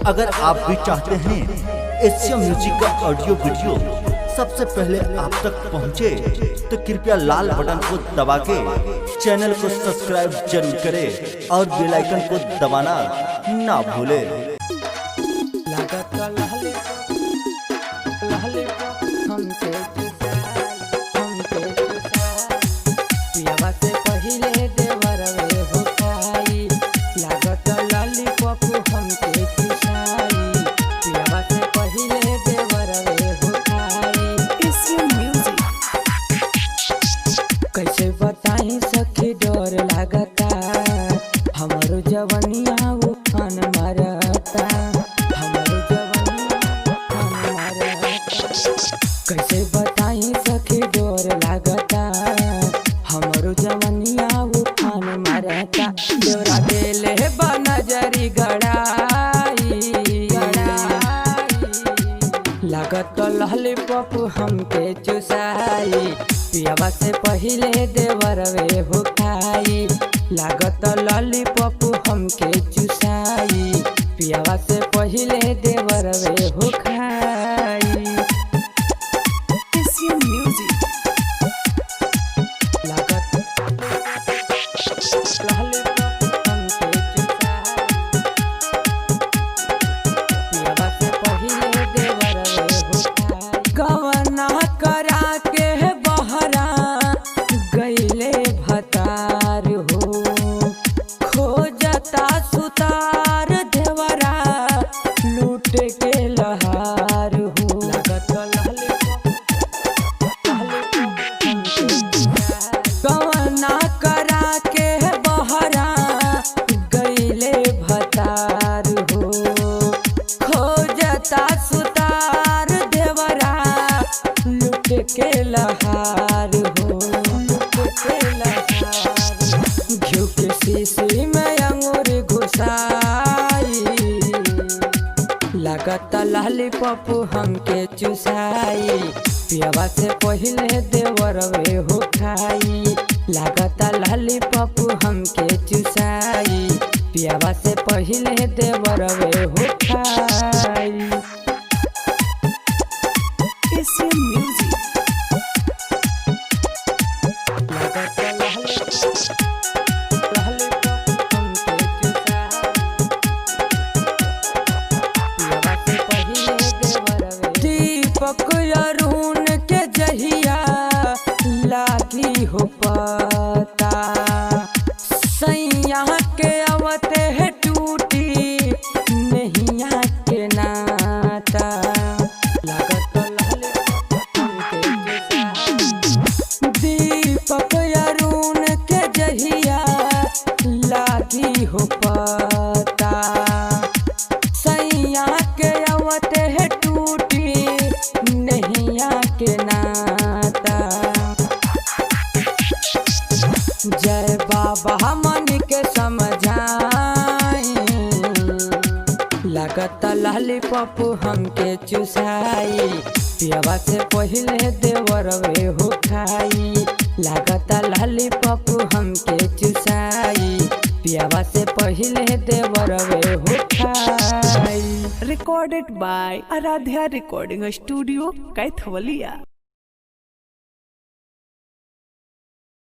अगर आप भी चाहते हैं एशिया म्यूजिक का ऑडियो वीडियो सबसे पहले आप तक पहुंचे, तो कृपया लाल बटन को दबा के चैनल को सब्सक्राइब जरूर करें और बेल आइकन को दबाना ना भूलें। कैसे बताई सखी डर लागता, हमारो जवनिया उफान मारता, हमारो जवनिया उफान मारता। कैसे बताई सखी डर लागता, हमारो जवनिया उफान मारता। देवरा देले बनजरी गड़ाई लागत लॉलीपॉप हमके चुसाई, पियावा से पहिले देवरवे हो खाई। लागत लॉलीपॉप हमके चुसाई, पियावा से पहिले देवरवे हो खाई। लागत लॉलीपॉप हमके चुसाई, पियावा से पहिले देवरवे हो खाई। गवना करा के बहरा गईले भतार हो, खोजता सुतार देवरा लूट के लहार हो। लागत गवना करा के बहरा गईले भतार हो, खोजता सुतार देवरा लूट के लहार हो, लूट के लहार। घिउ के शीशी में अंगूर घुसाई, लागत लॉलीपॉप हमके चुसाई, पियावा से पहिले देवरवे हो खाई। लागत लॉलीपॉप हमके चुसाई, पियावा से पहिले देवरवे हो खाई। दीपक अरुण के जहिया लागी हो पता, सैया के अवते है टूटी नैया के नाता। लागत दीपक अरुण के जहिया लागी हो पता, सैया के अवते है टूटी नैया के नाता। जय बाबा मन के समझाई, लागत लॉलीपॉप हमके चुसाई, पियावा से पहिले देवरवे हो खाई। लागत लॉलीपॉप हमके चुसाई, पियावा से पहिले देवरवे हो खाई। Recorded by Aradhya Recording Studio, Kaithawaliya।